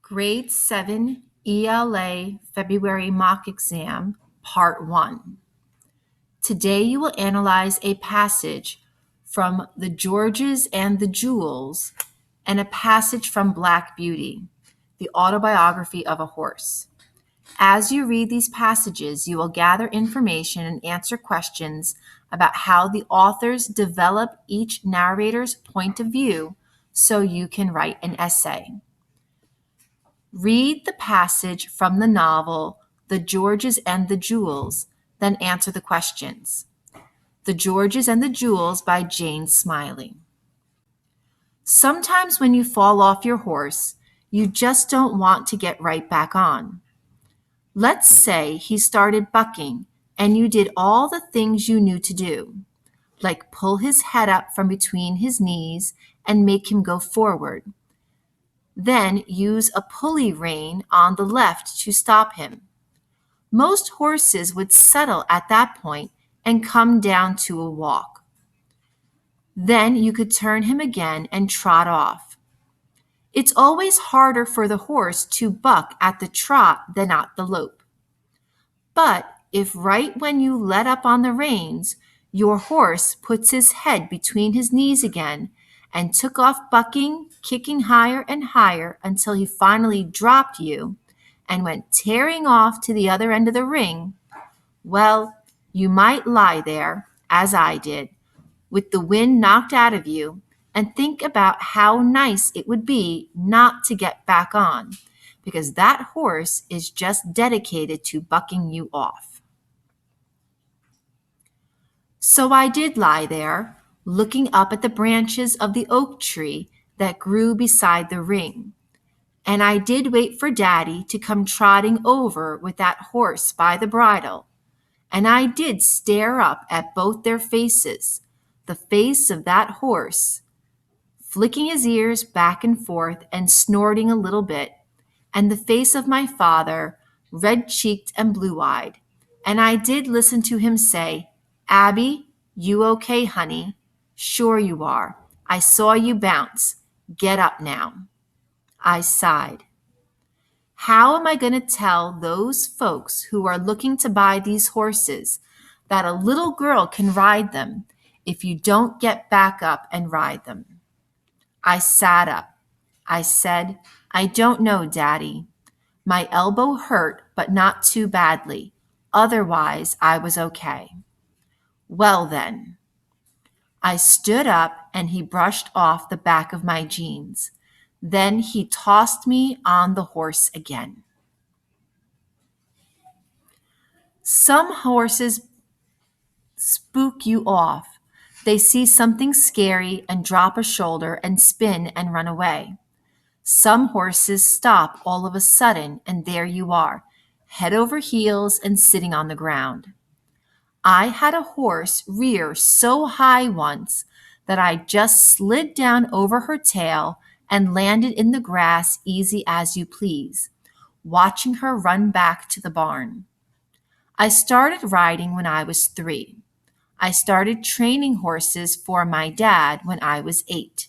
Grade 7 ELA February Mock Exam, Part 1. Today you will analyze a passage from The Georges and the Jewels and a passage from Black Beauty, the autobiography of a horse. As you read these passages, you will gather information and answer questions about how the authors develop each narrator's point of view so you can write an essay. Read the passage from the novel The Georges and the Jewels, then answer the questions. The Georges and the Jewels by Jane Smiley. Sometimes when you fall off your horse, you just don't want to get right back on. Let's say he started bucking and you did all the things you knew to do, like pull his head up from between his knees and make him go forward. Then use a pulley rein on the left to stop him. Most horses would settle at that point and come down to a walk. Then you could turn him again and trot off. It's always harder for the horse to buck at the trot than at the lope. But if right when you let up on the reins, your horse puts his head between his knees again and took off bucking, kicking higher and higher until he finally dropped you and went tearing off to the other end of the ring, well, you might lie there, as I did, with the wind knocked out of you, and think about how nice it would be not to get back on, because that horse is just dedicated to bucking you off. So I did lie there, looking up at the branches of the oak tree that grew beside the ring. And I did wait for Daddy to come trotting over with that horse by the bridle. And I did stare up at both their faces, the face of that horse, flicking his ears back and forth and snorting a little bit, and the face of my father, red-cheeked and blue-eyed. And I did listen to him say, "Abby, you okay, honey? Sure you are. I saw you bounce. Get up now." I sighed. How am I going to tell those folks who are looking to buy these horses that a little girl can ride them if you don't get back up and ride them? I sat up. I said, "I don't know, Daddy. My elbow hurt, but not too badly. Otherwise, I was okay." "Well then." I stood up and he brushed off the back of my jeans. Then he tossed me on the horse again. Some horses spook you off. They see something scary and drop a shoulder and spin and run away. Some horses stop all of a sudden and there you are, head over heels and sitting on the ground. I had a horse rear so high once that I just slid down over her tail and landed in the grass easy as you please, watching her run back to the barn. I started riding when I was 3. I started training horses for my dad when I was 8.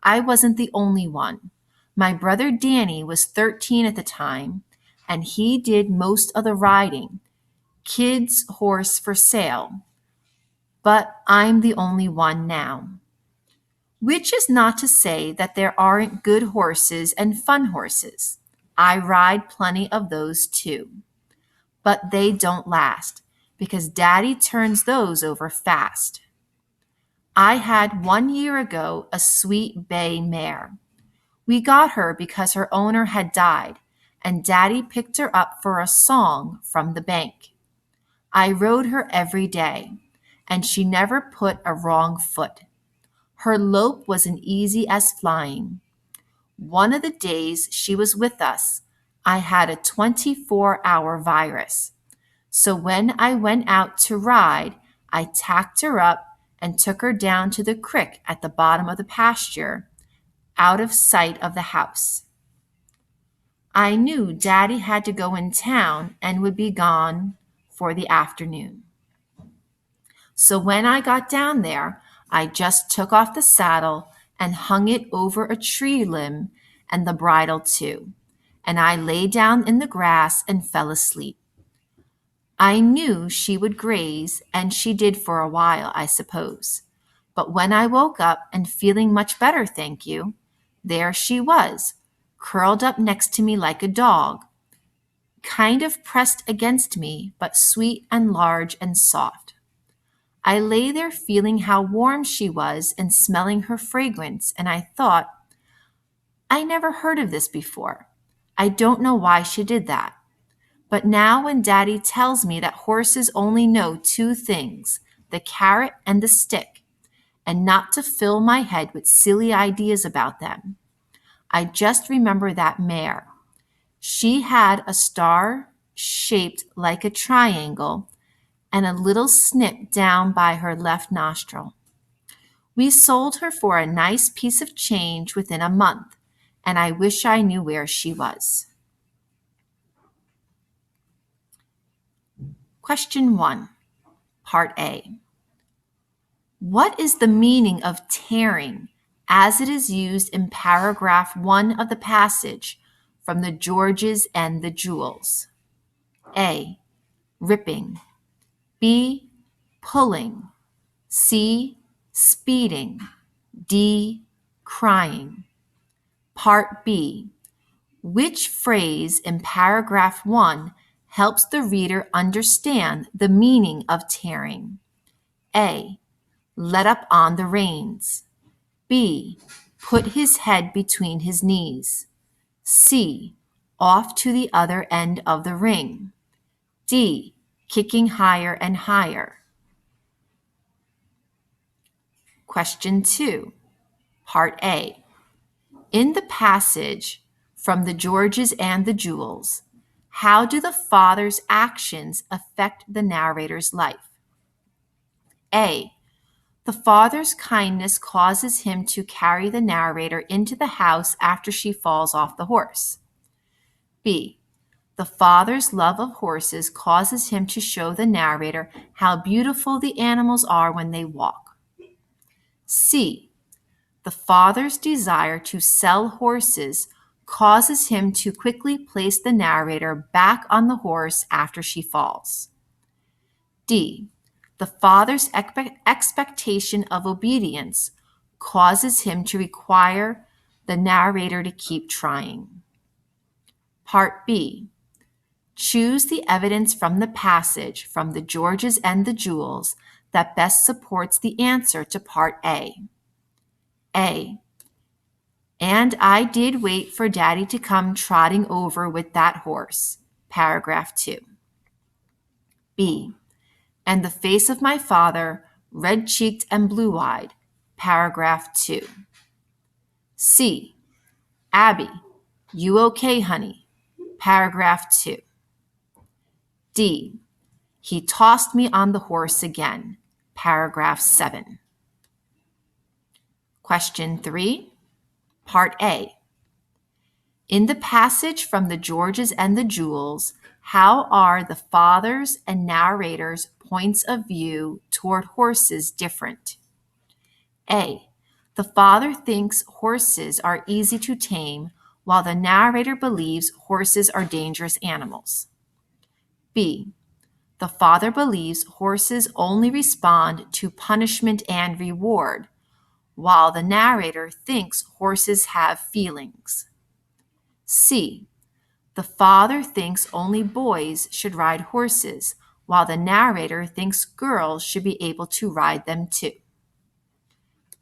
I wasn't the only one. My brother Danny was 13 at the time, and he did most of the riding, kids' horse for sale. But I'm the only one now. Which is not to say that there aren't good horses and fun horses. I ride plenty of those too. But they don't last, because Daddy turns those over fast. I had 1 year ago a sweet bay mare. We got her because her owner had died, and Daddy picked her up for a song from the bank. I rode her every day, and she never put a wrong foot. Her lope was as easy as flying. One of the days she was with us, I had a 24-hour virus. So when I went out to ride, I tacked her up and took her down to the creek at the bottom of the pasture, out of sight of the house. I knew Daddy had to go in town and would be gone for the afternoon. So when I got down there, I just took off the saddle and hung it over a tree limb and the bridle too, and I lay down in the grass and fell asleep. I knew she would graze, and she did for a while, I suppose. But when I woke up and feeling much better, thank you, there she was, curled up next to me like a dog, kind of pressed against me, but sweet and large and soft. I lay there feeling how warm she was and smelling her fragrance, and I thought, I never heard of this before. I don't know why she did that. But now when Daddy tells me that horses only know two things, the carrot and the stick, and not to fill my head with silly ideas about them, I just remember that mare. She had a star shaped like a triangle and a little snip down by her left nostril. We sold her for a nice piece of change within a month, and I wish I knew where she was. Question 1, Part A. What is the meaning of tearing as it is used in paragraph 1 of the passage from the Georges and the Jewels? A. Ripping. B. Pulling. C. Speeding. D. Crying. Part B. Which phrase in paragraph 1 helps the reader understand the meaning of tearing? A. Let up on the reins. B. Put his head between his knees. C. Off to the other end of the ring. D. Kicking higher and higher. Question 2, Part A. In the passage from the Georges and the Jewels, how do the father's actions affect the narrator's life? A. The father's kindness causes him to carry the narrator into the house after she falls off the horse. B. The father's love of horses causes him to show the narrator how beautiful the animals are when they walk. C. The father's desire to sell horses causes him to quickly place the narrator back on the horse after she falls. D. The father's expectation of obedience causes him to require the narrator to keep trying. Part B. Choose the evidence from the passage from the Georges and the Jewels that best supports the answer to Part A. A. And I did wait for Daddy to come trotting over with that horse. Paragraph 2. B. And the face of my father, red-cheeked and blue-eyed. Paragraph 2. C. Abby, you okay, honey? Paragraph 2. D. He tossed me on the horse again. Paragraph 7. Question 3, Part A. In the passage from the Georges and the Jewels, how are the father's and narrator's points of view toward horses different? A. The father thinks horses are easy to tame, while the narrator believes horses are dangerous animals. B. The father believes horses only respond to punishment and reward, while the narrator thinks horses have feelings. C. The father thinks only boys should ride horses, while the narrator thinks girls should be able to ride them too.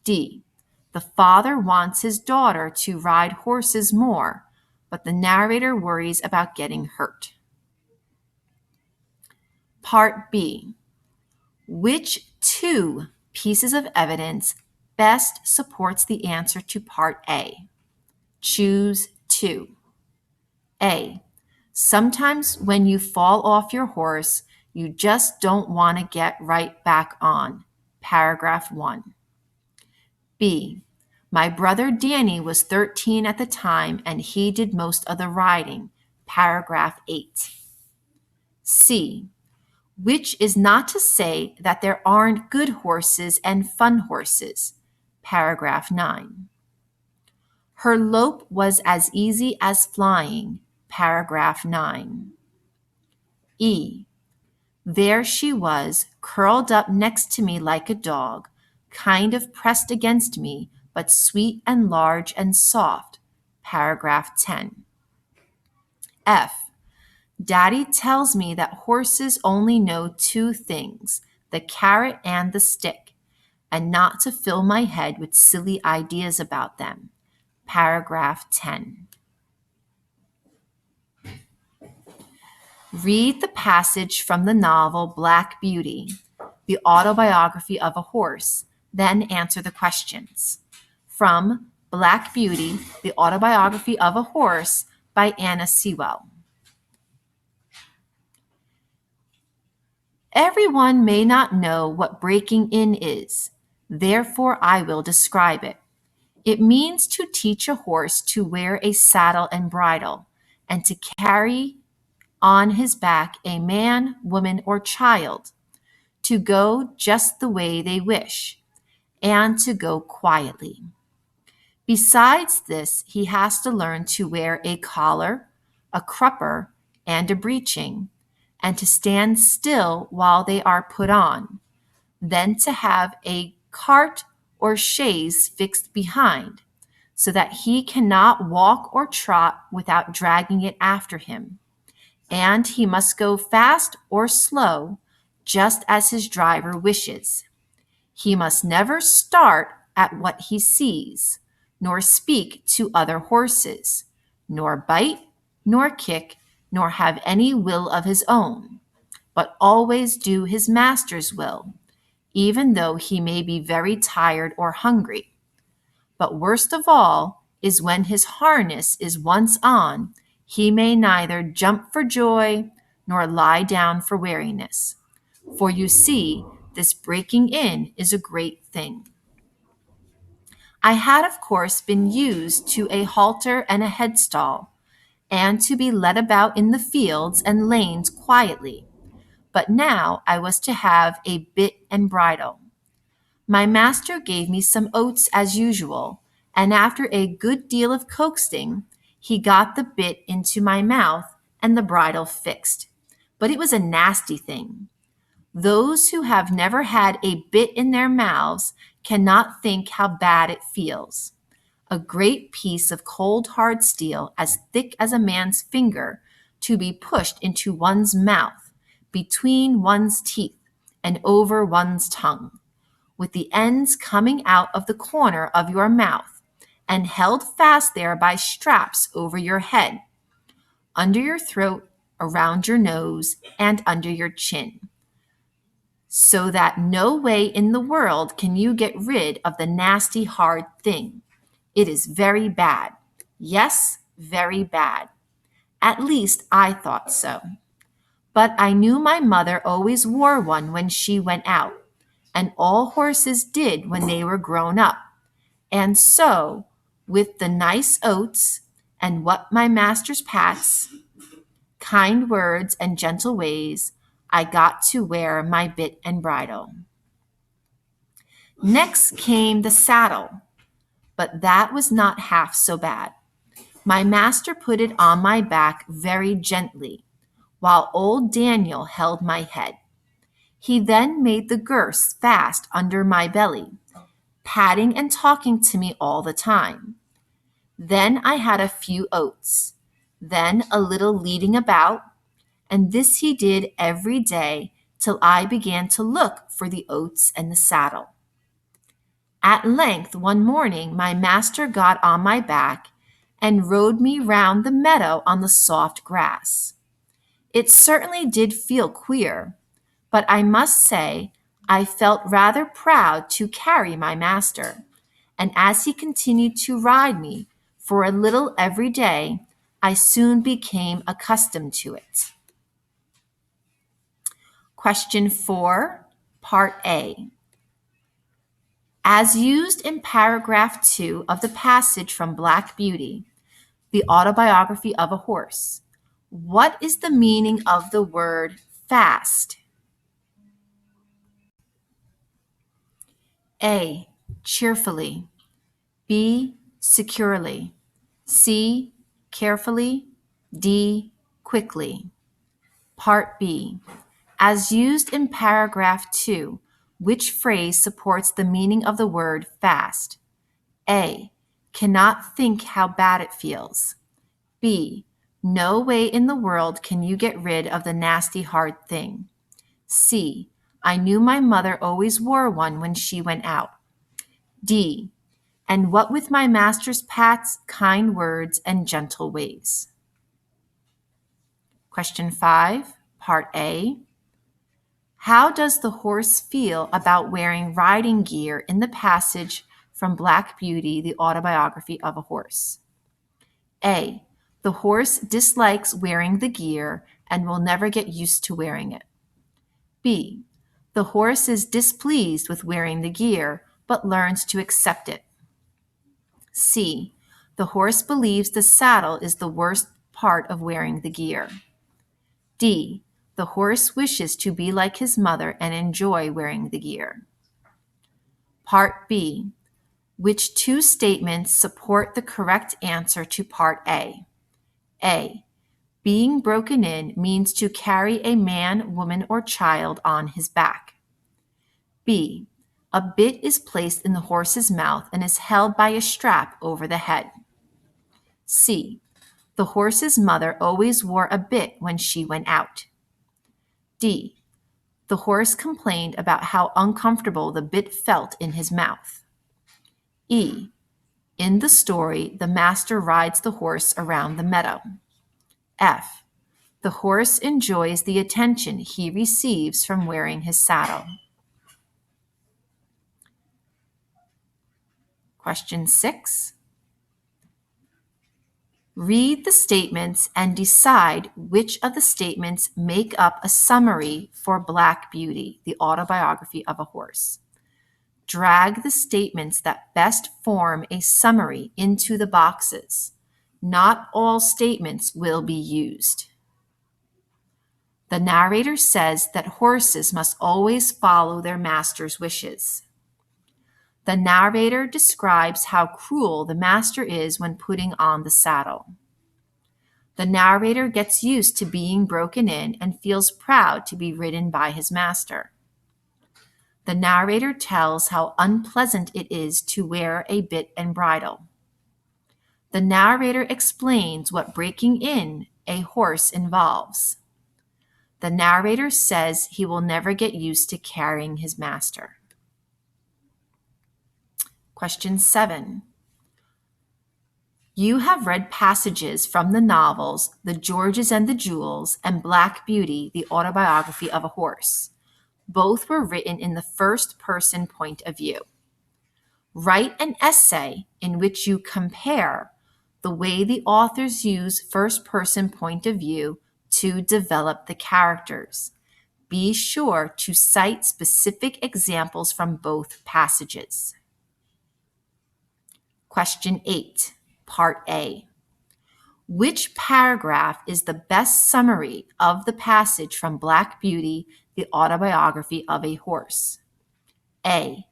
D. The father wants his daughter to ride horses more, but the narrator worries about getting hurt. Part B. Which 2 pieces of evidence best supports the answer to Part A? Choose 2. A. Sometimes when you fall off your horse, you just don't want to get right back on. Paragraph 1. B. My brother Danny was 13 at the time and he did most of the riding. Paragraph 8. C. Which is not to say that there aren't good horses and fun horses. Paragraph 9. Her lope was as easy as flying. paragraph 9. E. There she was, curled up next to me like a dog, kind of pressed against me, but sweet and large and soft. Paragraph 10. F. Daddy tells me that horses only know two things, the carrot and the stick, and not to fill my head with silly ideas about them. Paragraph 10. Read the passage from the novel Black Beauty, the autobiography of a horse, then answer the questions. From Black Beauty, the autobiography of a horse by Anna Sewell. Everyone may not know what breaking in is, therefore I will describe it. It means to teach a horse to wear a saddle and bridle, and to carry on his back a man, woman, or child, to go just the way they wish, and to go quietly. Besides this, he has to learn to wear a collar, a crupper, and a breeching, and to stand still while they are put on, then to have a cart or chaise fixed behind, so that he cannot walk or trot without dragging it after him, and he must go fast or slow, just as his driver wishes. He must never start at what he sees, nor speak to other horses, nor bite, nor kick, nor have any will of his own, but always do his master's will, even though he may be very tired or hungry. But worst of all is when his harness is once on, he may neither jump for joy nor lie down for weariness. For you see, this breaking in is a great thing. I had, of course, been used to a halter and a headstall, and to be led about in the fields and lanes quietly. But now I was to have a bit and bridle. My master gave me some oats as usual, and after a good deal of coaxing, he got the bit into my mouth and the bridle fixed. But it was a nasty thing. Those who have never had a bit in their mouths cannot think how bad it feels. A great piece of cold hard steel, as thick as a man's finger, to be pushed into one's mouth, between one's teeth, and over one's tongue, with the ends coming out of the corner of your mouth, and held fast there by straps over your head, under your throat, around your nose, and under your chin, so that no way in the world can you get rid of the nasty hard thing. It is very bad. Yes, very bad. At least I thought so. But I knew my mother always wore one when she went out, and all horses did when they were grown up. And so, with the nice oats, and what my master's pats, kind words, and gentle ways, I got to wear my bit and bridle. Next came the saddle, but that was not half so bad. My master put it on my back very gently, while old Daniel held my head. He then made the girths fast under my belly, patting and talking to me all the time. Then I had a few oats, then a little leading about, and this he did every day till I began to look for the oats and the saddle. At length one morning my master got on my back and rode me round the meadow on the soft grass. It certainly did feel queer, but I must say I felt rather proud to carry my master, and as he continued to ride me for a little every day, I soon became accustomed to it. Question 4, Part A. As used in paragraph 2 of the passage from Black Beauty, the autobiography of a horse, what is the meaning of the word fast? A. Cheerfully. B. Securely. C. Carefully. D. Quickly. Part B. As used in paragraph 2, which phrase supports the meaning of the word fast? A. Cannot think how bad it feels. B. No way in the world can you get rid of the nasty hard thing. C. I knew my mother always wore one when she went out. D. And what with my master's pats, kind words, and gentle ways? Question 5, Part A. How does the horse feel about wearing riding gear in the passage from Black Beauty, the autobiography of a horse? A. The horse dislikes wearing the gear and will never get used to wearing it. B. The horse is displeased with wearing the gear, but learns to accept it. C. The horse believes the saddle is the worst part of wearing the gear. D. The horse wishes to be like his mother and enjoy wearing the gear. Part B. Which two statements support the correct answer to Part A? A. Being broken in means to carry a man, woman, or child on his back. B. A bit is placed in the horse's mouth and is held by a strap over the head. C. The horse's mother always wore a bit when she went out. D. The horse complained about how uncomfortable the bit felt in his mouth. E. In the story, the master rides the horse around the meadow. F. The horse enjoys the attention he receives from wearing his saddle. Question 6. Read the statements and decide which of the statements make up a summary for Black Beauty, the autobiography of a horse. Drag the statements that best form a summary into the boxes. Not all statements will be used. The narrator says that horses must always follow their master's wishes. The narrator describes how cruel the master is when putting on the saddle. The narrator gets used to being broken in and feels proud to be ridden by his master. The narrator tells how unpleasant it is to wear a bit and bridle. The narrator explains what breaking in a horse involves. The narrator says he will never get used to carrying his master. Question 7. You have read passages from the novels The Georges and the Jewels and Black Beauty, the autobiography of a horse. Both were written in the first-person point of view. Write an essay in which you compare the way the authors use first-person point of view to develop the characters. Be sure to cite specific examples from both passages. Question 8, Part A. Which paragraph is the best summary of the passage from Black Beauty, the autobiography of a horse? A.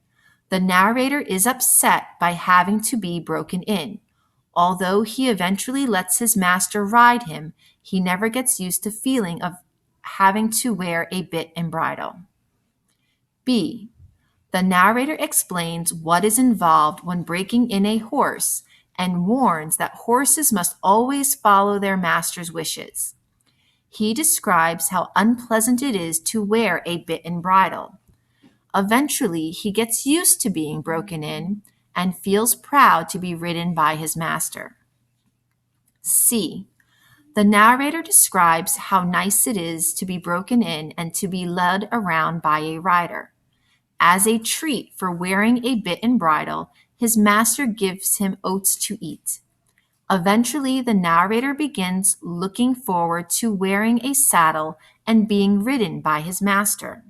The narrator is upset by having to be broken in. Although he eventually lets his master ride him, he never gets used to feeling of having to wear a bit and bridle. B. The narrator explains what is involved when breaking in a horse and warns that horses must always follow their master's wishes. He describes how unpleasant it is to wear a bit and bridle. Eventually, he gets used to being broken in and feels proud to be ridden by his master. C. The narrator describes how nice it is to be broken in and to be led around by a rider. As a treat for wearing a bit and bridle, his master gives him oats to eat. Eventually, the narrator begins looking forward to wearing a saddle and being ridden by his master.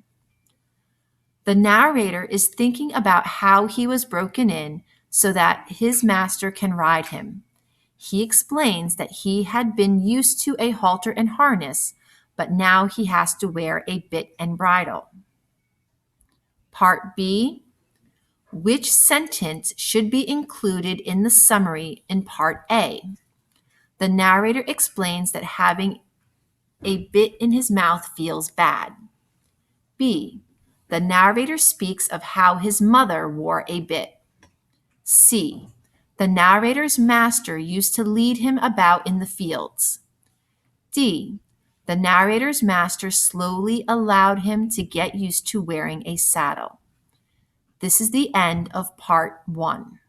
The narrator is thinking about how he was broken in so that his master can ride him. He explains that he had been used to a halter and harness, but now he has to wear a bit and bridle. Part B. Which sentence should be included in the summary in Part A? The narrator explains that having a bit in his mouth feels bad. B. The narrator speaks of how his mother wore a bit. C. The narrator's master used to lead him about in the fields. D. The narrator's master slowly allowed him to get used to wearing a saddle. This is the end of part 1.